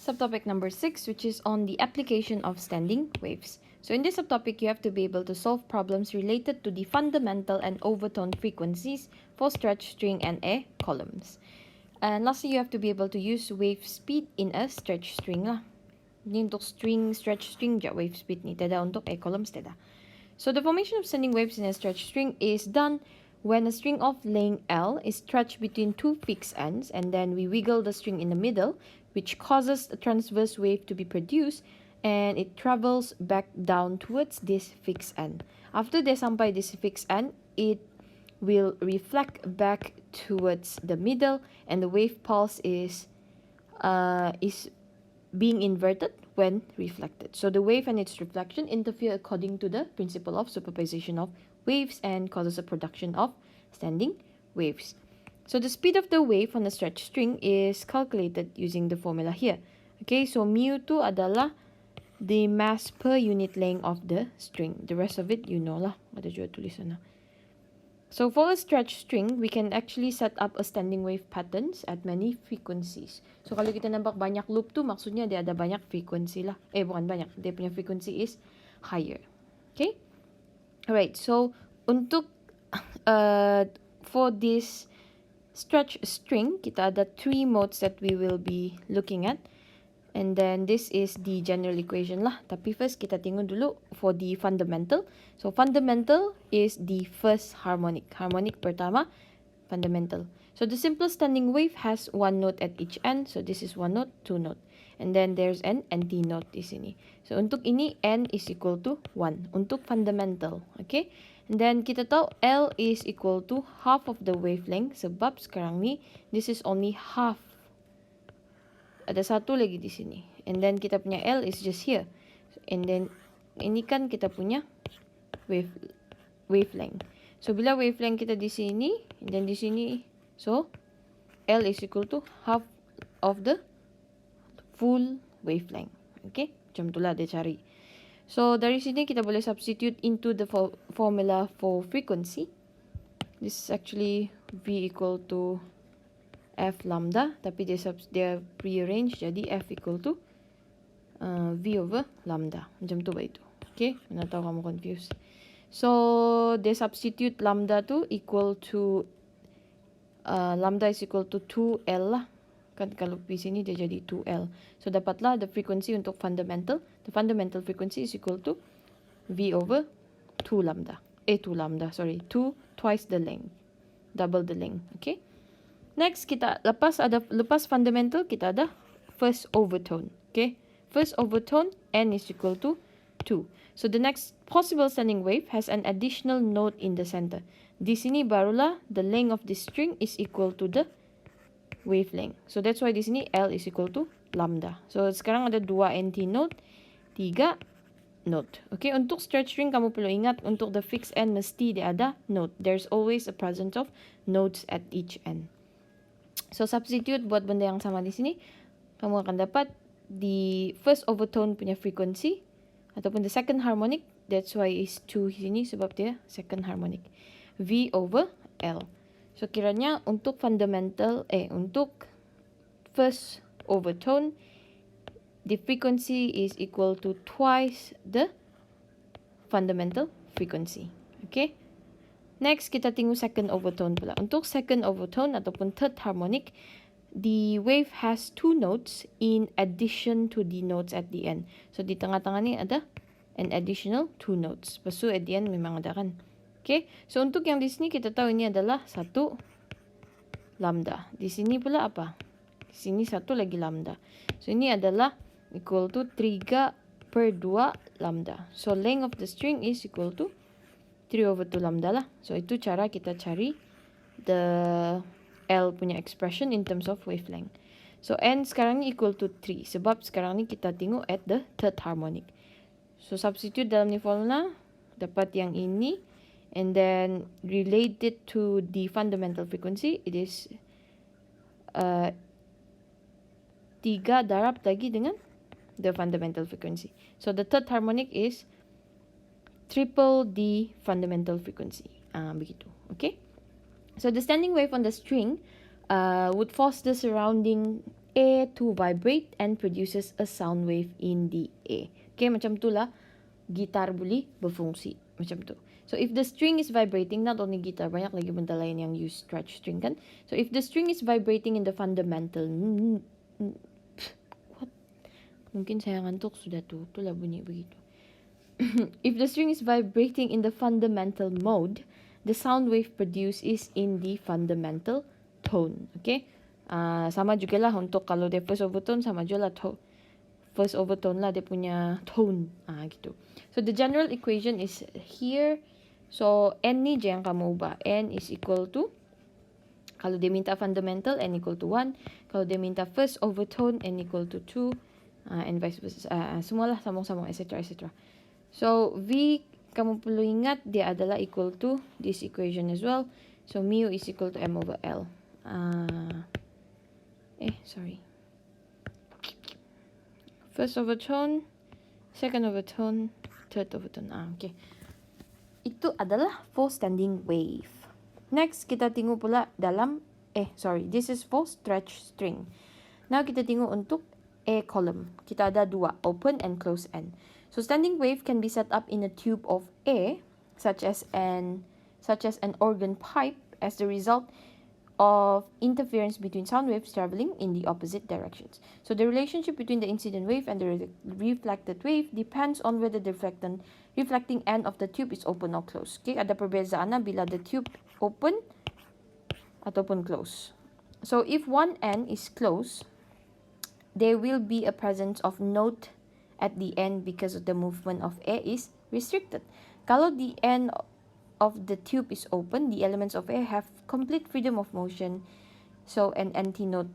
Subtopic number 6, which is on the application of standing waves. So in this subtopic, you have to be able to solve problems related to the fundamental and overtone frequencies for stretched string and A columns. And lastly, you have to be able to use wave speed in a stretched string lah. Ini untuk stretched string je wave speed ni, tidak untuk A columns tidak. So the formation of standing waves in a stretched string is done when a string of length L is stretched between two fixed ends, and then we wiggle the string in the middle, which causes a transverse wave to be produced, and it travels back down towards this fixed end. After they sampai this fixed end, it will reflect back towards the middle, and the wave pulse is being inverted when reflected. So the wave and its reflection interfere according to the principle of superposition of waves and causes a production of standing waves. So the speed of the wave on a stretched string is calculated using the formula here. Okay, so mu tu adalah the mass per unit length of the string. The rest of it you know lah. Ada juga tulis sana. So for a stretched string, we can actually set up a standing wave patterns at many frequencies. So kalau kita nampak banyak loop tu, maksudnya dia ada banyak frequency lah. Bukan banyak. Dia punya frequency is higher. Okay? Alright, so untuk for this stretched string, kita ada 3 modes that we will be looking at. And then this is the general equation lah. Tapi first kita tengok dulu for the fundamental. So fundamental is the first harmonic. Harmonic pertama, fundamental. So the simplest standing wave has one note at each end. So this is one note, two note. And then there's an anti-note di sini. So untuk ini, n is equal to 1. Untuk fundamental. Okay. And then kita tahu L is equal to half of the wavelength. Sebab sekarang ni, this is only half. Ada satu lagi di sini. And then kita punya L is just here. And then ini kan kita punya wavelength. So bila wavelength kita di sini, and then di sini, so L is equal to half of the full wavelength. Okay? Macam itulah dia cari. So dari sini kita boleh substitute into the formula for frequency. This is actually V equal to F lambda, tapi dia prearrange jadi F equal to V over lambda. Macam tu ba itu? Okay, mana tahu kamu confused. So they substitute lambda tu equal to lambda is equal to 2L lah. Kan kalau di sini dia jadi 2L. So dapatlah the frequency untuk fundamental. The fundamental frequency is equal to V over 2 lambda. 2 lambda, sorry. 2 twice the length. Double the length, okay? Next, kita lepas fundamental, kita ada first overtone. Okay? First overtone, n is equal to 2. So the next possible standing wave has an additional note in the center. Di sini barulah the length of the string is equal to the wavelength. So that's why di sini L is equal to lambda. So sekarang ada 2 anti-note, 3 note. Okay, untuk stretched string kamu perlu ingat untuk the fixed end mesti dia ada note. There's always a presence of notes at each end. So substitute buat benda yang sama di sini, kamu akan dapat the first overtone punya frequency ataupun the second harmonic. That's why is 2 di sini sebab dia second harmonic. V over L. So kiranya untuk fundamental untuk first overtone, the frequency is equal to twice the fundamental frequency. Okay? Next, kita tengok second overtone pula. Untuk second overtone ataupun third harmonic, the wave has 2 notes in addition to the notes at the end. So, di tengah-tengah ni ada an additional 2 notes. Lepas tu, at the end memang ada kan. Okay. So, untuk yang di sini, kita tahu ini adalah 1 lambda. Di sini pula apa? Di sini 1 lagi lambda. So, ini adalah equal to 3 per 2 lambda. So, length of the string is equal to 3 over 2 lambda lah. So, itu cara kita cari the L punya expression in terms of wavelength. So, N sekarang ni equal to 3. Sebab sekarang ni kita tengok at the third harmonic. So, substitute dalam ni formula. Dapat yang ini. And then, relate it to the fundamental frequency. It is 3 darab lagi dengan the fundamental frequency. So, the third harmonic is triple the fundamental frequency. Begitu. Okay? So the standing wave on the string would force the surrounding A to vibrate and produces a sound wave in the A. Okay, macam tu lah gitar boleh berfungsi. Macam tu. So if the string is vibrating, not only guitar, banyak lagi benda lain yang use stretch string kan. So if the string is vibrating in the fundamental, what? Mungkin saya ngantuk sudah tu. Itulah bunyi begitu. If the string is vibrating in the fundamental mode, the sound wave produced is in the fundamental tone. Okay. Sama juga lah untuk kalau dia first overtone, sama juga lah first overtone lah dia punya tone. Gitu. So the general equation is here. So n ni je yang kamu ubah. N is equal to, kalau dia minta fundamental, n equal to 1. Kalau dia minta first overtone, n equal to 2. And vice versa. Semualah sama-sama, etc. etc. So V, kamu perlu ingat dia adalah equal to this equation as well. So mu is equal to m over L. Sorry. First overtone, second overtone, third overtone. Okay. Itu adalah for standing wave. Next, kita tengok pula dalam, this is for stretch string. Now, kita tengok untuk A column. Kita ada dua, open and close end. So, standing wave can be set up in a tube of A, such as an organ pipe, as the result of interference between sound waves traveling in the opposite directions. So the relationship between the incident wave and the reflected wave depends on whether the reflecting end of the tube is open or closed. Okay, ada perbezaan bila the tube open ataupun close. So if one end is closed, there will be a presence of note at the end because of the movement of air is restricted. Kalau the end of the tube is open, the elements of air have complete freedom of motion, so an antinote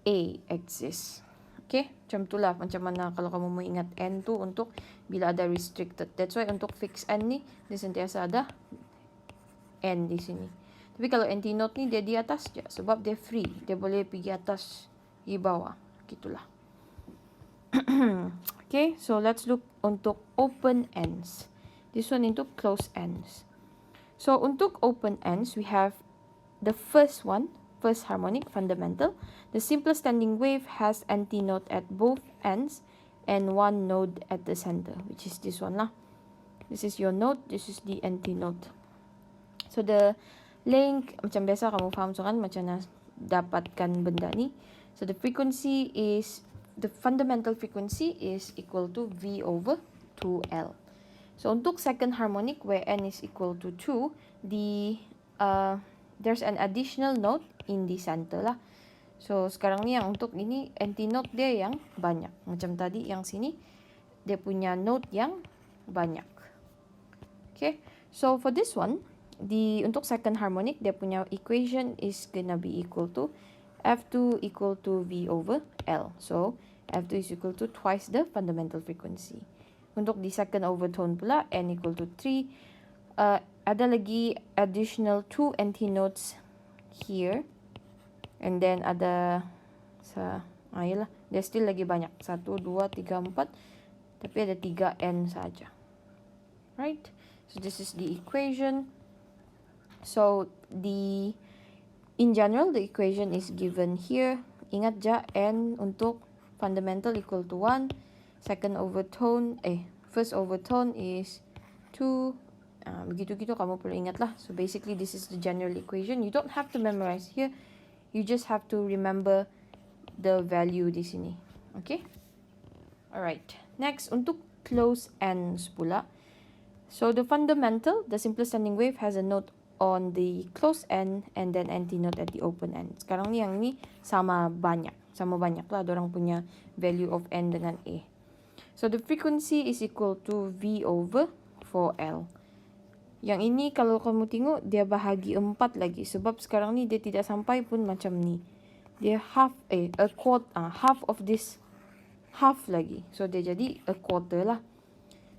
A exists. Okay, macam itulah macam mana kalau kamu mau ingat N tu untuk bila ada restricted. That's why untuk fix N ni, dia sentiasa ada N di sini. Tapi kalau antinote ni dia di atas je sebab dia free, dia boleh pergi atas, pergi bawah, gitulah. Okay, so let's look untuk open ends. This one into closed ends. So untuk open ends, we have the first one, first harmonic, fundamental. The simplest standing wave has antinote at both ends and one node at the center, which is this one lah. This is your node, this is the antinote. So the length, macam biasa kamu faham so kan macam mana dapatkan benda ni. So the frequency is, the fundamental frequency is equal to V over 2L. So untuk second harmonic where n is equal to 2, there's an additional note in the center lah. So sekarang ni yang untuk ini antinote dia yang banyak. Macam tadi yang sini dia punya note yang banyak. Okay. So for this one, untuk second harmonic dia punya equation is gonna be equal to F2 equal to V over L. So F2 is equal to twice the fundamental frequency. Untuk di second overtone pula, n equal to 3. Ada lagi additional 2 antinotes here. And then ada, yalah, dia still lagi banyak. 1, 2, 3, 4. Tapi ada 3 n saja. Right? So this is the equation. So in general, the equation is given here. Ingat ja, n untuk fundamental equal to 1. Second overtone, first overtone is 2. Begitu-gitu kamu perlu ingat lah. So basically this is the general equation. You don't have to memorize here. You just have to remember the value di sini. Okay? Alright. Next, untuk close ends pula. So the fundamental, the simplest standing wave has a note on the close end and then antinote at the open end. Sekarang ni yang ni sama banyak lah dorang punya value of n dengan A. So the frequency is equal to V over 4L. Yang ini kalau kamu tengok dia bahagi 4 lagi sebab sekarang ni dia tidak sampai pun macam ni. Dia half of this half lagi. So dia jadi a quarter lah.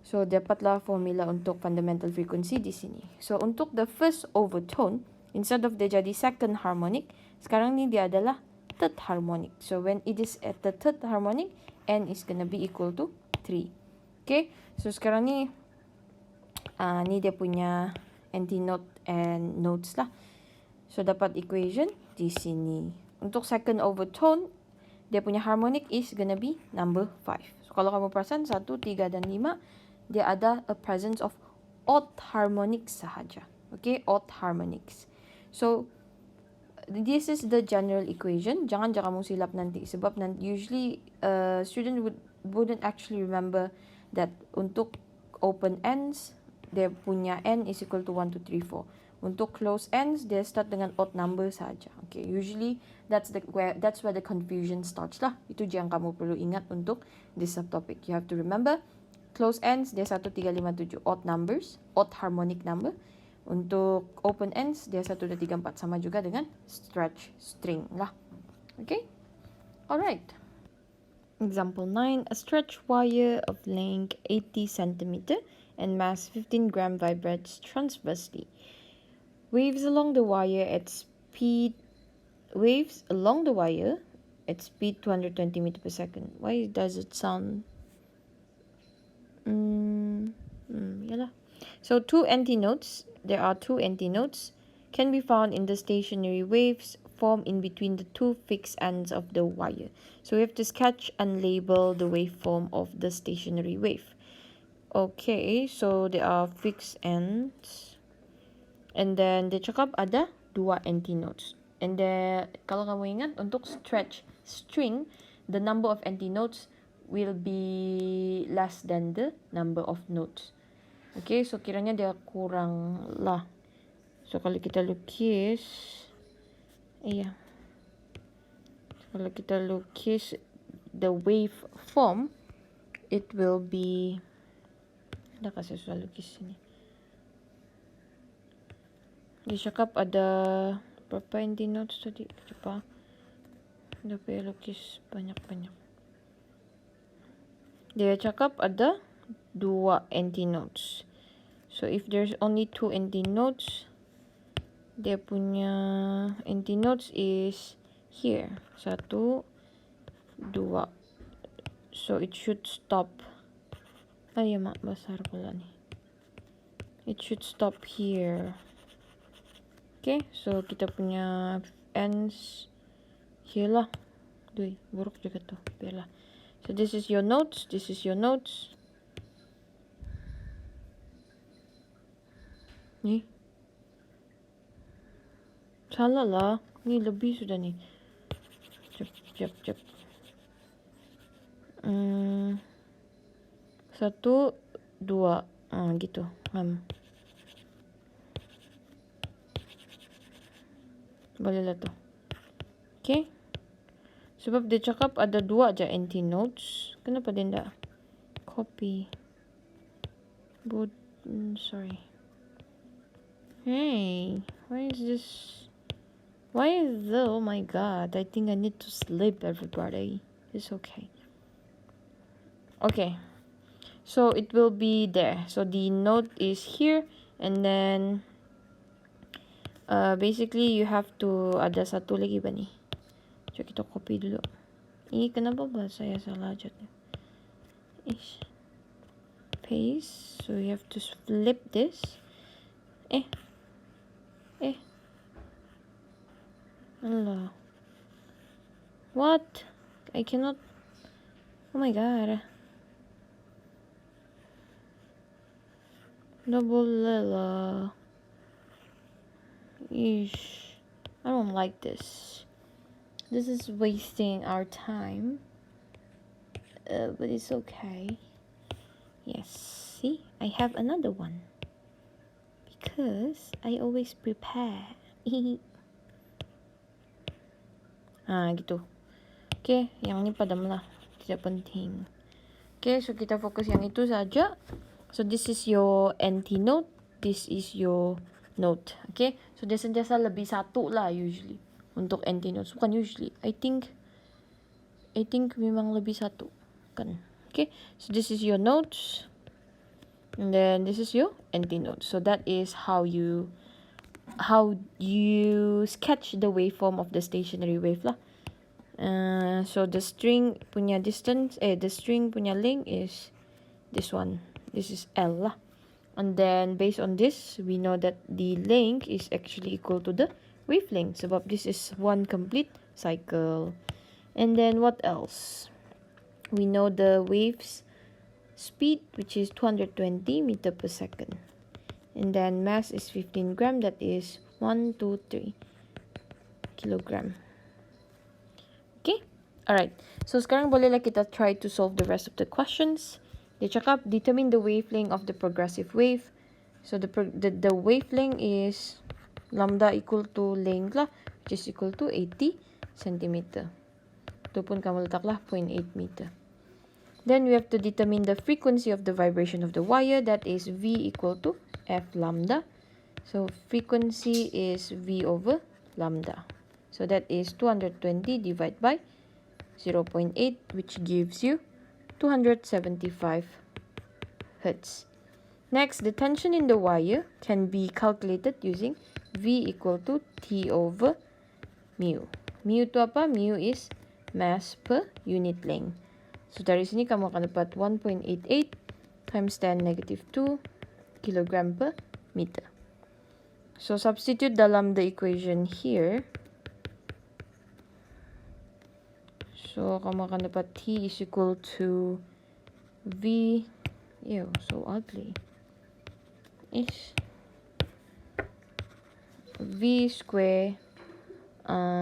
So dapatlah formula untuk fundamental frequency di sini. So untuk the first overtone, instead of dia jadi second harmonic, sekarang ni dia adalah third harmonic. So when it is at the third harmonic, n is gonna be equal to 3. Okay, so sekarang ni ni dia punya antinote and notes lah. So dapat equation di sini. Untuk second overtone, dia punya harmonic is gonna be number 5. So, kalau kamu perasan 1, 3, dan 5, dia ada a presence of odd harmonics sahaja. Okay, odd harmonics. So, this is the general equation. Jangan kamu silap nanti. Sebab usually student wouldn't actually remember that untuk open ends, dia punya n is equal to 1, 2, 3, 4. Untuk close ends, dia start dengan odd number saja. Okay, usually that's where the confusion starts lah. Itu yang kamu perlu ingat untuk this subtopic. You have to remember close ends dia 1, 3, 5, 7 odd numbers, odd harmonic number. Untuk open ends dia 1, 2, 3, 4 sama juga dengan stretch string lah. Okay? Alright. Example 9. A stretch wire of length 80 cm and mass 15 gram vibrates transversely. Waves along the wire at speed 220 meter per second. Why does it sound yalah. So there are two antinodes can be found in the stationary waves formed in between the two fixed ends of the wire. So we have to sketch and label the waveform of the stationary wave. Okay, so there are fixed ends. And then dia cakap ada 2 antinodes. And then kalau kamu ingat untuk stretch string, the number of antinodes will be less than the number of nodes. Okay, so kiranya dia kurang lah. So kalau kita lukis, kalau kita lukis the waveform, it will be, dah kasi susah lukis sini. Dia cakap ada berapa antinodes tadi? Cepat. Dah payah lukis banyak-banyak. Dia cakap ada 2 antinodes. So if there's only 2 antinodes, dia punya antinodes is here. 1, 2. So it should stop. Mak besar pula ni. It should stop here. Okay, so kita punya ends here lah. Buruk juga tu. Biarlah. So this is your notes. This is your notes. Ni. Salah lah. Ni lebih sudah ni. Jap. 1, 2. Gitu. Boleh lah tu. Okay. Sebab dia cakap ada 2 je antinodes. Kenapa dia tak copy? Sorry. Hey, why is this? Oh my god, I think I need to sleep, everybody. It's okay. Okay. So it will be there. So the node is here, and then basically you have to ada satu lagi ba ni? So kita copy dulu. Kenapa ba saya salah jad? Paste. So you have to flip this. Allah. What? I cannot. Oh my god. Double Lila. I don't like this. This is wasting our time. But it's okay. Yes. See? I have another one. Because I always prepare. Gitu. Okay, yang ni padam lah. Tidak penting. Okay, so kita fokus yang itu saja. So this is your antinode. This is your node. Okay, so dia sentiasa lebih satu lah usually. Untuk antinodes. Bukan usually. I think memang lebih satu. Kan. Okay, so this is your nodes. And then this is your antinode. So that is how you sketch the waveform of the stationary wave lah. So the string punya distance, the string punya length is this one. This is L lah. And then based on this, we know that the length is actually equal to the wavelength. Sebab this is one complete cycle. And then what else? We know the wave's speed, which is 220 meter per second. And then mass is 15 gram, that is 123 kilogram. Okay? Alright. So sekarang bolehlah kita try to solve the rest of the questions. Dia cakap, determine the wavelength of the progressive wave. So the wavelength is lambda equal to length lah, which is equal to 80 centimeter. Itu pun kamu letaklah 0.8 meter. Then we have to determine the frequency of the vibration of the wire, that is V equal to F lambda. So frequency is V over lambda. So that is 220 divided by 0.8, which gives you 275 Hertz. Next, the tension in the wire can be calculated using V equal to T over mu. Mu itu apa? Mu is mass per unit length. So dari sini kamu akan dapat 1.88 times 10 negative 2 kilogram per meter. So substitute dalam the equation here. So kamu akan dapat T is equal to V, so ugly, is V square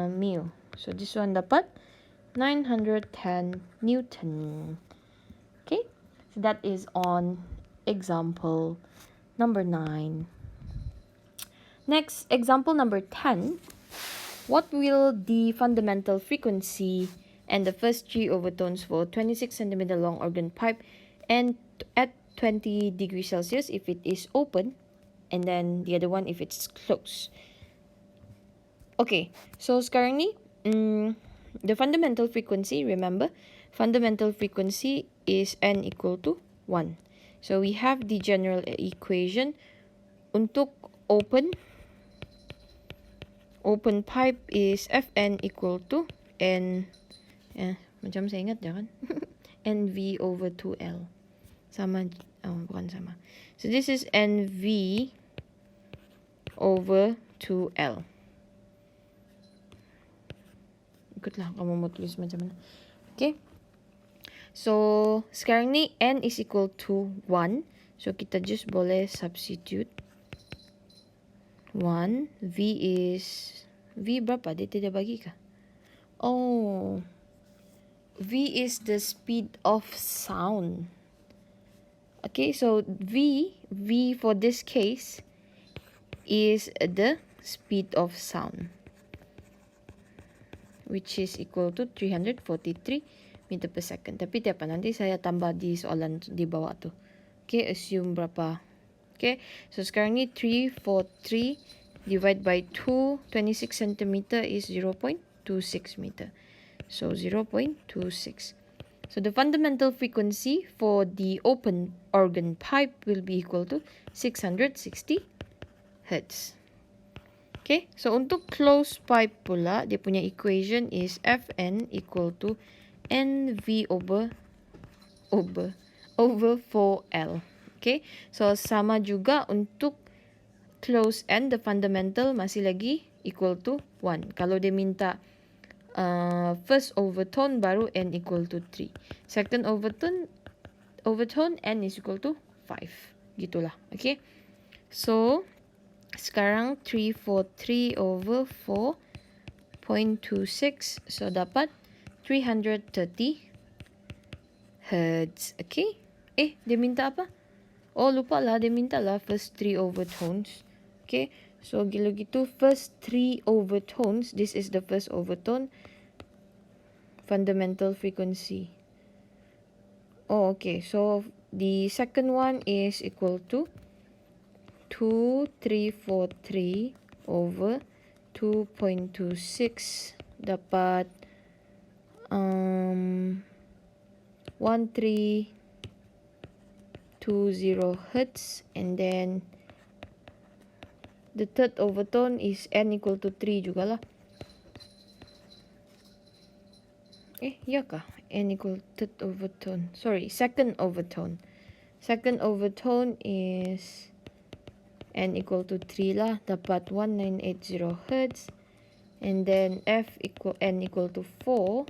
mu. So this one dapat 910 Newton. Okay, so that is on example number 9. Next, example number 10. What will the fundamental frequency and the first 3 overtones for 26 centimeter long organ pipe and at 20 degrees Celsius if it is open, and then the other one if it's closed? Okay, so sekarang ni the fundamental frequency, remember, fundamental frequency is n equal to 1. So we have the general equation untuk open pipe is Fn equal to n, macam saya ingat jangan, NV over 2L. Sama, bukan sama. So this is NV over 2L. Ikutlah kamu mau tulis macam mana. Okay. So sekarang ni n is equal to 1. So kita just boleh substitute 1. V berapa? Dia tidak bagi kah? Oh, V is the speed of sound. Okay, so V for this case is the speed of sound, which is equal to 343 meter per second. Tapi tiap nanti saya tambah di soalan di bawah tu. Okay, assume berapa. Okay, so sekarang ni 343 divided by 2, 26 centimeter is 0.26 meter. So 0.26. So the fundamental frequency for the open organ pipe will be equal to 660 Hertz. Okay, so untuk closed pipe pula, dia punya equation is Fn equal to NV over 4L. Okay, so sama juga untuk close and the fundamental masih lagi equal to 1. Kalau dia minta first overtone baru n equal to 3. Second overtone n is equal to 5. Gitulah. Okay, so sekarang 343 over 4.26, so dapat 330 Hertz. Okay, dia minta apa? Oh, lupa lah, dia minta lah first 3 overtones. Okay, so gila gitu, first 3 overtones, this is the first overtone, fundamental frequency. Oh, okay, so the second one is equal to 2343 over 2.26, dapat 1320 Hertz, and then the third overtone is n equal to 3 juga lah. Ya kah? N equal third overtone. Sorry, second overtone. Second overtone is n equal to 3 lah. Dapat 1980 Hertz. And then n equal to 4.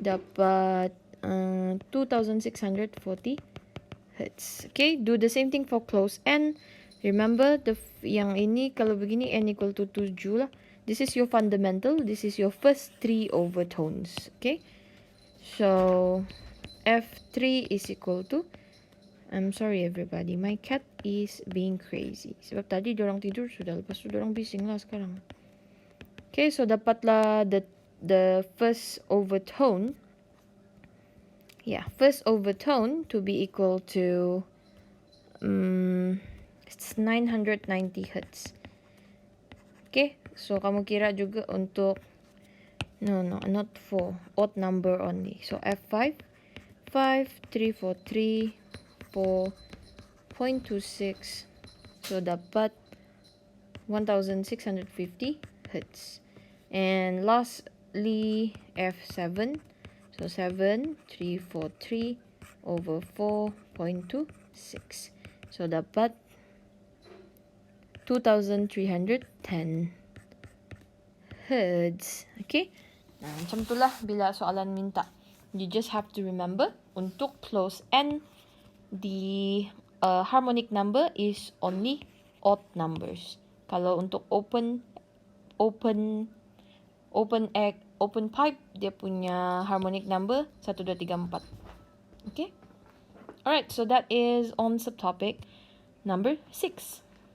dapat 2640 hertz. Okay, do the same thing for close n. Remember, yang ini kalau begini n equal to 7 lah. This is your fundamental. This is your first 3 overtones. Okay, so F3 is equal to, I'm sorry everybody, my cat is being crazy. Sebab tadi diorang tidur sudah, lepas tu diorang bising lah sekarang. Okay, so dapatlah the first overtone. Yeah, first overtone to be equal to it's 990 hertz. Okay, so kamu kira juga untuk no, not 4, odd number only. So F5 5343 4.26, so dapat 1650 hertz. And lastly F7, so 7343 over 4.26, so dapat 2310 hertz. Okay, nah, macam itulah bila soalan minta. You just have to remember, untuk close n, the harmonic number is only odd numbers. Kalau untuk open pipe, dia punya harmonic number 1, 2, 3, 4. Okay, alright, so that is on subtopic number 6.